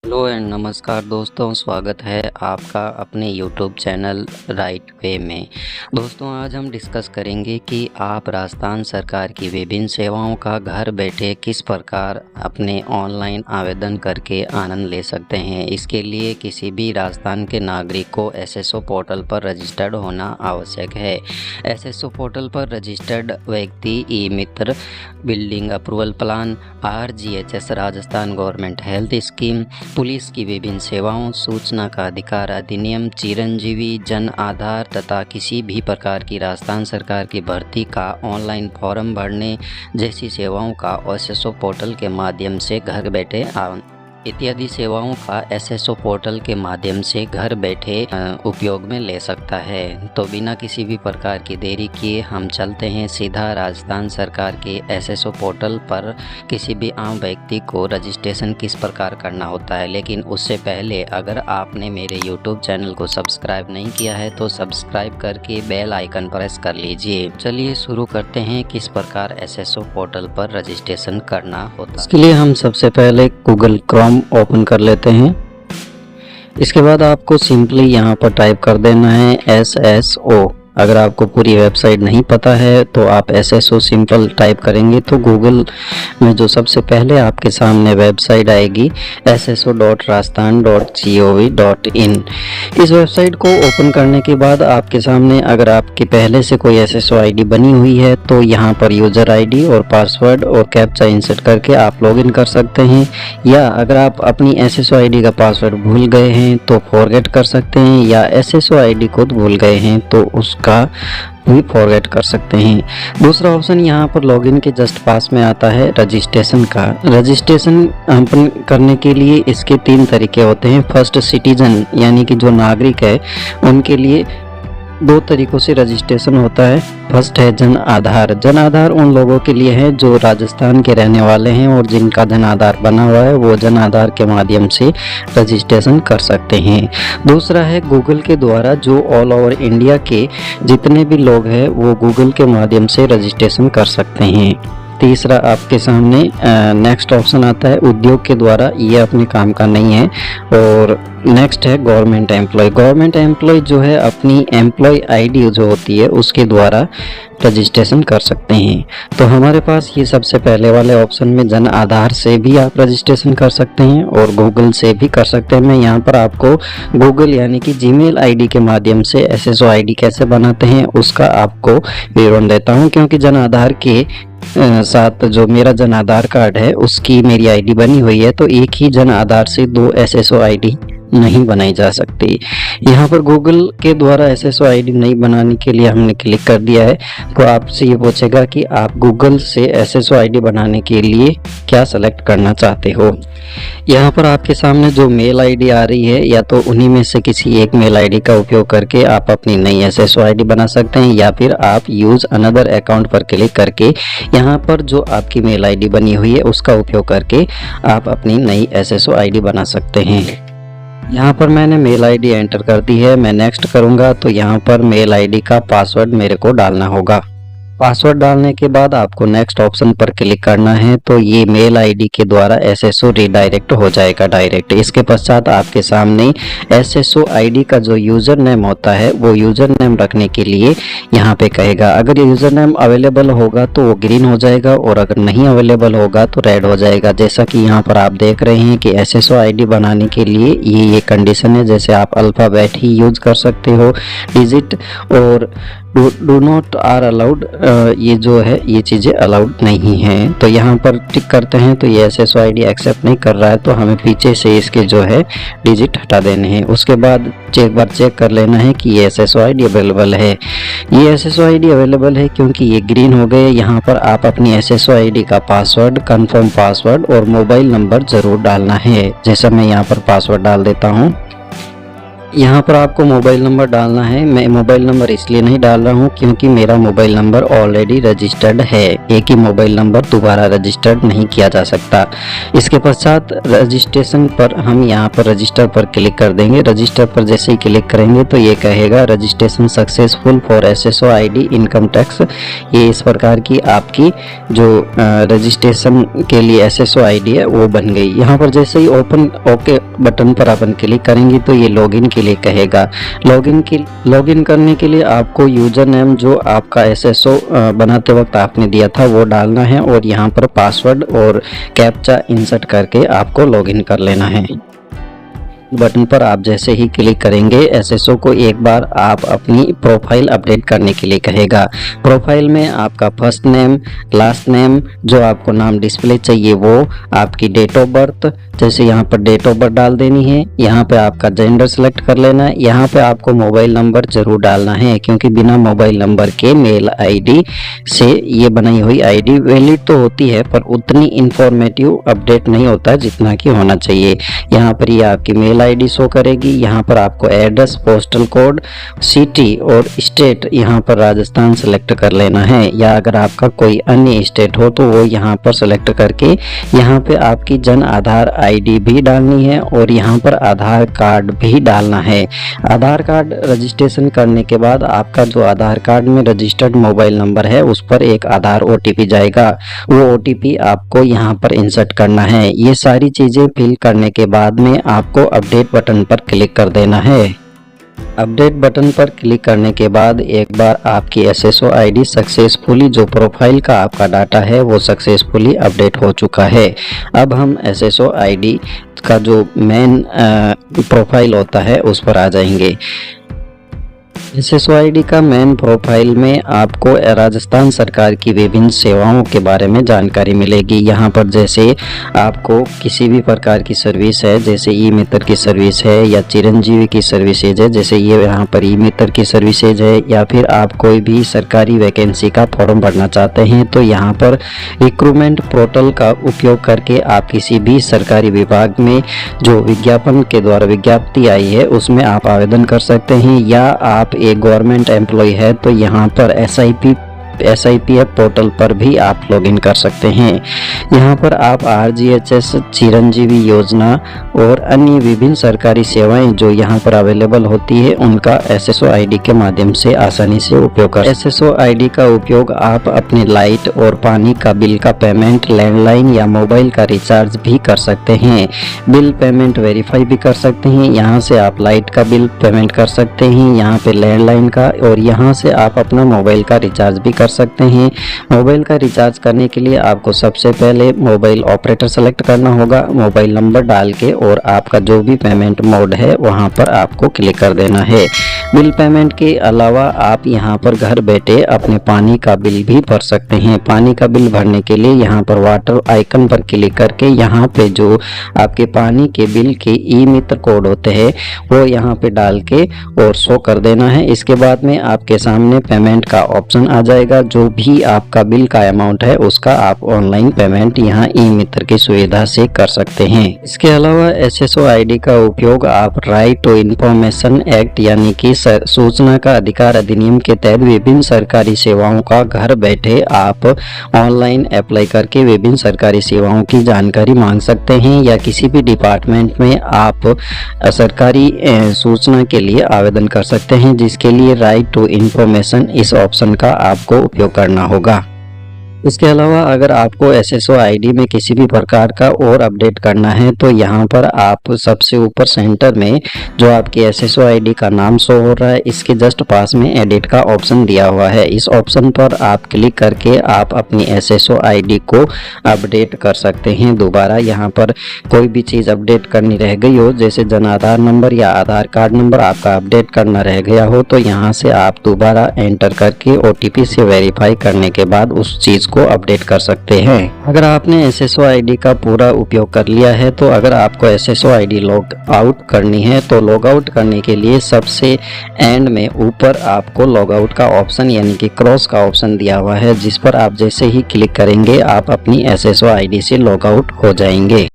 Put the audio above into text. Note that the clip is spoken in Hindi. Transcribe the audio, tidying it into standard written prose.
हेलो एंड नमस्कार दोस्तों, स्वागत है आपका अपने यूट्यूब चैनल राइट वे में। दोस्तों, आज हम डिस्कस करेंगे कि आप राजस्थान सरकार की विभिन्न सेवाओं का घर बैठे किस प्रकार अपने ऑनलाइन आवेदन करके आनंद ले सकते हैं। इसके लिए किसी भी राजस्थान के नागरिक को एसएसओ पोर्टल पर रजिस्टर्ड होना आवश्यक है। एसएसओ पोर्टल पर रजिस्टर्ड व्यक्ति e Mitra, building approval plan, RGHS Rajasthan government health scheme, police की विभिन्न सेवाओं, सूचना का अधिकार अधिनियम, चिरंजीवी जन आधार तथा किसी भी प्रकार की राजस्थान सरकार की भर्ती का ऑनलाइन फॉर्म भरने जैसी सेवाओं का एसएसओ पोर्टल के माध्यम से घर बैठे इत्यादि सेवाओं का एसएसओ पोर्टल के माध्यम से घर बैठे उपयोग में ले सकता है। तो बिना किसी भी प्रकार की देरी किए हम चलते हैं सीधा राजस्थान सरकार के एसएसओ पोर्टल पर। किसी भी आम व्यक्ति को रजिस्ट्रेशन किस प्रकार करना होता है, लेकिन उससे पहले अगर आपने मेरे यूट्यूब चैनल को सब्सक्राइब नहीं किया है तो सब्सक्राइब करके बेल आइकन प्रेस कर लीजिए। चलिए शुरू करते हैं किस प्रकार एसएसओ पोर्टल पर रजिस्ट्रेशन करना होता है। इसके लिए हम सबसे पहले गूगल क्रोम ओपन कर लेते हैं। इसके बाद आपको सिंपली यहाँ पर टाइप कर देना है SSO। अगर आपको पूरी वेबसाइट नहीं पता है तो आप SSO सिंपल टाइप करेंगे तो गूगल में जो सबसे पहले आपके सामने वेबसाइट आएगी sso.rajasthan.gov.in। इस वेबसाइट को ओपन करने के बाद आपके सामने अगर आपके पहले से कोई SSO ID बनी हुई है तो यहाँ पर यूज़र ID और पासवर्ड और कैप्चा इंसर्ट करके आप लॉगिन कर सकते हैं, या अगर आप अपनी SSO ID का पासवर्ड भूल गए हैं तो फॉरगेट कर सकते हैं, या SSO ID खुद भूल गए हैं तो उसका भी फॉरगेट कर सकते हैं। दूसरा ऑप्शन यहाँ पर लॉगिन के जस्ट पास में आता है रजिस्ट्रेशन का। रजिस्ट्रेशन करने के लिए इसके 3 तरीके होते हैं। फर्स्ट, सिटीजन यानी कि जो नागरिक है उनके लिए 2 तरीकों से रजिस्ट्रेशन होता है। फर्स्ट है जन आधार। जन आधार उन लोगों के लिए है जो राजस्थान के रहने वाले हैं और जिनका जन आधार बना हुआ है, वो जन आधार के माध्यम से रजिस्ट्रेशन कर सकते हैं। दूसरा है गूगल के द्वारा, जो ऑल ओवर इंडिया के जितने भी लोग हैं वो गूगल के माध्यम से रजिस्ट्रेशन कर सकते हैं। तीसरा आपके सामने नेक्स्ट ऑप्शन आता है उद्योग के द्वारा, ये अपने काम का नहीं है। और नेक्स्ट है गवर्नमेंट एम्प्लॉय। गवर्नमेंट एम्प्लॉय जो है अपनी एम्प्लॉय आईडी जो होती है उसके द्वारा रजिस्ट्रेशन कर सकते हैं। तो हमारे पास ये सबसे पहले वाले ऑप्शन में जन आधार से भी आप रजिस्ट्रेशन कर सकते हैं और गूगल से भी कर सकते हैं। मैं यहाँ पर आपको गूगल यानी कि जीमेल आईडी के माध्यम से SSO ID कैसे बनाते हैं उसका आपको विवरण देता हूँ, क्योंकि जन आधार के साथ जो मेरा जन आधार कार्ड है उसकी मेरी आईडी बनी हुई है, तो एक ही जन आधार से 2 SSO ID नहीं बनाई जा सकती। यहाँ पर गूगल के द्वारा SSO ID नहीं बनाने के लिए हमने क्लिक कर दिया है, तो आपसे ये पूछेगा कि आप गूगल से SSO ID बनाने के लिए क्या सेलेक्ट करना चाहते हो। यहाँ पर आपके सामने जो मेल ID आ रही है, या तो उन्हीं में से किसी एक मेल ID का उपयोग करके आप अपनी नई SSO ID बना सकते हैं, या फिर आप यूज़ अनदर अकाउंट पर क्लिक करके यहाँ पर जो आपकी मेल ID बनी हुई है उसका उपयोग करके आप अपनी नई SSO ID बना सकते हैं। यहाँ पर मैंने मेल आईडी एंटर कर दी है। मैं नेक्स्ट करूँगा तो यहाँ पर मेल आईडी का पासवर्ड मेरे को डालना होगा। पासवर्ड डालने के बाद आपको नेक्स्ट ऑप्शन पर क्लिक करना है, तो ये मेल आईडी के द्वारा SSO रिडायरेक्ट हो जाएगा डायरेक्ट। इसके पश्चात आपके सामने SSO ID का जो यूज़र नेम होता है वो यूज़र नेम रखने के लिए यहाँ पे कहेगा। अगर ये यूज़र नेम अवेलेबल होगा तो वो ग्रीन हो जाएगा, और अगर नहीं अवेलेबल होगा तो रेड हो जाएगा। जैसा कि यहाँ पर आप देख रहे हैं कि SSO ID बनाने के लिए ये कंडीशन है, जैसे आप अल्फ़ाबेट ही यूज कर सकते हो, डिजिट और डू नॉट आर अलाउड, ये जो है ये चीज़ें अलाउड नहीं हैं। तो यहाँ पर टिक करते हैं तो ये SSO ID एक्सेप्ट नहीं कर रहा है, तो हमें पीछे से इसके जो है डिजिट हटा देने हैं। उसके बाद एक बार चेक कर लेना है कि ये SSO ID अवेलेबल है। ये SSO ID अवेलेबल है क्योंकि ये ग्रीन हो गए। यहाँ पर आप अपनी SSO ID का पासवर्ड, कंफर्म पासवर्ड और मोबाइल नंबर ज़रूर डालना है। जैसा मैं यहाँ पर पासवर्ड डाल देता हूँ। यहाँ पर आपको मोबाइल नंबर डालना है। मैं मोबाइल नंबर इसलिए नहीं डाल रहा हूँ क्योंकि मेरा मोबाइल नंबर ऑलरेडी रजिस्टर्ड है। एक ही मोबाइल नंबर दोबारा रजिस्टर्ड नहीं किया जा सकता। इसके पश्चात रजिस्ट्रेशन पर हम यहाँ पर रजिस्टर पर क्लिक कर देंगे। रजिस्टर पर जैसे ही क्लिक करेंगे तो ये कहेगा registration successful for SSO ID income tax. ये इस प्रकार की आपकी जो रजिस्ट्रेशन के लिए SSO ID है वो बन गई। यहाँ पर जैसे ही ओपन ओके बटन पर अपन क्लिक करेंगे तो ये लॉगिन के लिए कहेगा। लॉगिन करने के लिए आपको यूजर नेम जो आपका SSO बनाते वक्त आपने दिया था वो डालना है और यहाँ पर पासवर्ड और कैप्चा इंसर्ट करके आपको लॉगिन कर लेना है। बटन पर आप जैसे ही क्लिक करेंगे SSO को एक बार आप अपनी प्रोफाइल अपडेट करने के लिए कहेगा। प्रोफाइल में आपका फर्स्ट नेम, लास्ट नेम, जो आपको नाम डिस्प्ले चाहिए वो, आपकी डेट ऑफ बर्थ, जैसे यहाँ पर डेट ऑफ बर्थ डाल देनी है। यहाँ पे आपका जेंडर सेलेक्ट कर लेना है। यहाँ पे आपको मोबाइल नंबर जरूर डालना है क्योंकि बिना मोबाइल नंबर के मेल ID से ये बनाई हुई ID वैलिड तो होती है पर उतनी इंफॉर्मेटिव अपडेट नहीं होता जितना कि होना चाहिए। यहाँ पर ये आपकी मेल ID शो करेगी। यहाँ पर आपको एड्रेस, पोस्टल कोड, सिटी और स्टेट यहाँ पर राजस्थान सेलेक्ट कर लेना है, या अगर आपका कोई अन्य स्टेट हो तो वो यहाँ पर सेलेक्ट करके यहाँ पे आपकी जन आधार ID भी डालनी है और यहाँ पर आधार कार्ड भी डालना है। आधार कार्ड रजिस्ट्रेशन करने के बाद आपका जो आधार कार्ड में रजिस्टर्ड मोबाइल नंबर है उस पर एक आधार OTP जाएगा। वो OTP आपको यहाँ पर इंसर्ट करना है। ये सारी चीज़ें फिल करने के बाद में आपको अपडेट बटन पर क्लिक कर देना है। अपडेट बटन पर क्लिक करने के बाद एक बार आपकी SSO ID सक्सेसफुली, जो प्रोफाइल का आपका डाटा है वो सक्सेसफुली अपडेट हो चुका है। अब हम SSO ID का जो मेन प्रोफाइल होता है उस पर आ जाएंगे। SSO ID का मेन प्रोफाइल में आपको राजस्थान सरकार की विभिन्न सेवाओं के बारे में जानकारी मिलेगी। यहाँ पर जैसे आपको किसी भी प्रकार की सर्विस है, जैसे ई-मित्र की सर्विस है या चिरंजीवी की सर्विसेज है, जैसे ये यहाँ पर ई-मित्र की सर्विसेज है, या फिर आप कोई भी सरकारी वैकेंसी का फॉर्म भरना चाहते हैं तो यहाँ पर रिक्रूटमेंट पोर्टल का उपयोग करके आप किसी भी सरकारी विभाग में जो विज्ञापन के द्वारा विज्ञप्ति आई है उसमें आप आवेदन कर सकते हैं। या आप एक गवर्नमेंट एम्प्लॉय है तो यहाँ पर SIPF पोर्टल पर भी आप लॉगिन कर सकते हैं। यहाँ पर आप RGHS, चिरंजीवी योजना और अन्य विभिन्न सरकारी सेवाएं जो यहाँ पर अवेलेबल होती है उनका SSO ID के माध्यम से आसानी से उपयोग कर। SSO ID का उपयोग आप अपने लाइट और पानी का बिल का पेमेंट, लैंडलाइन या मोबाइल का रिचार्ज भी कर सकते हैं। बिल पेमेंट वेरीफाई भी कर सकते हैं। यहाँ से आप लाइट का बिल पेमेंट कर सकते हैं, यहाँ पे लैंडलाइन का, और यहाँ से आप अपना मोबाइल का रिचार्ज भी कर सकते हैं। मोबाइल का रिचार्ज करने के लिए आपको सबसे पहले मोबाइल ऑपरेटर सेलेक्ट करना होगा, मोबाइल नंबर डाल के, और आपका जो भी पेमेंट मोड है वहां पर आपको क्लिक कर देना है। बिल पेमेंट के अलावा आप यहां पर घर बैठे अपने पानी का बिल भी भर सकते हैं। पानी का बिल भरने के लिए यहां पर वाटर आइकन पर क्लिक करके यहाँ पे जो आपके पानी के बिल के ई-मित्र कोड होते हैं वो यहाँ पे डाल के और शो कर देना है। इसके बाद में आपके सामने पेमेंट का ऑप्शन आ जाएगा। जो भी आपका बिल का अमाउंट है उसका आप ऑनलाइन पेमेंट यहाँ ई-मित्र की सुविधा से कर सकते हैं। इसके अलावा SSO ID का उपयोग आप राइट टू इंफॉर्मेशन एक्ट यानी कि सूचना का अधिकार अधिनियम के तहत विभिन्न सरकारी सेवाओं का घर बैठे आप ऑनलाइन अप्लाई करके विभिन्न सरकारी सेवाओं की जानकारी मांग सकते हैं, या किसी भी डिपार्टमेंट में आप सरकारी सूचना के लिए आवेदन कर सकते हैं, जिसके लिए राइट टू इंफॉर्मेशन इस ऑप्शन का आपको उपयोग करना होगा। इसके अलावा अगर आपको SSO ID में किसी भी प्रकार का और अपडेट करना है तो यहाँ पर आप सबसे ऊपर सेंटर में जो आपकी SSO ID का नाम शो हो रहा है इसके जस्ट पास में एडिट का ऑप्शन दिया हुआ है। इस ऑप्शन पर आप क्लिक करके आप अपनी SSO ID को अपडेट कर सकते हैं। दोबारा यहाँ पर कोई भी चीज़ अपडेट करनी रह गई हो, जैसे जन आधार नंबर या आधार कार्ड नंबर आपका अपडेट करना रह गया हो, तो यहाँ से आप दोबारा एंटर करके OTP से वेरीफाई करने के बाद उस चीज़ को अपडेट कर सकते हैं। अगर आपने SSO ID का पूरा उपयोग कर लिया है तो अगर आपको SSO ID लॉग आउट करनी है तो लॉग आउट करने के लिए सबसे एंड में ऊपर आपको लॉग आउट का ऑप्शन यानी कि क्रॉस का ऑप्शन दिया हुआ है, जिस पर आप जैसे ही क्लिक करेंगे आप अपनी SSO ID से लॉग आउट हो जाएंगे।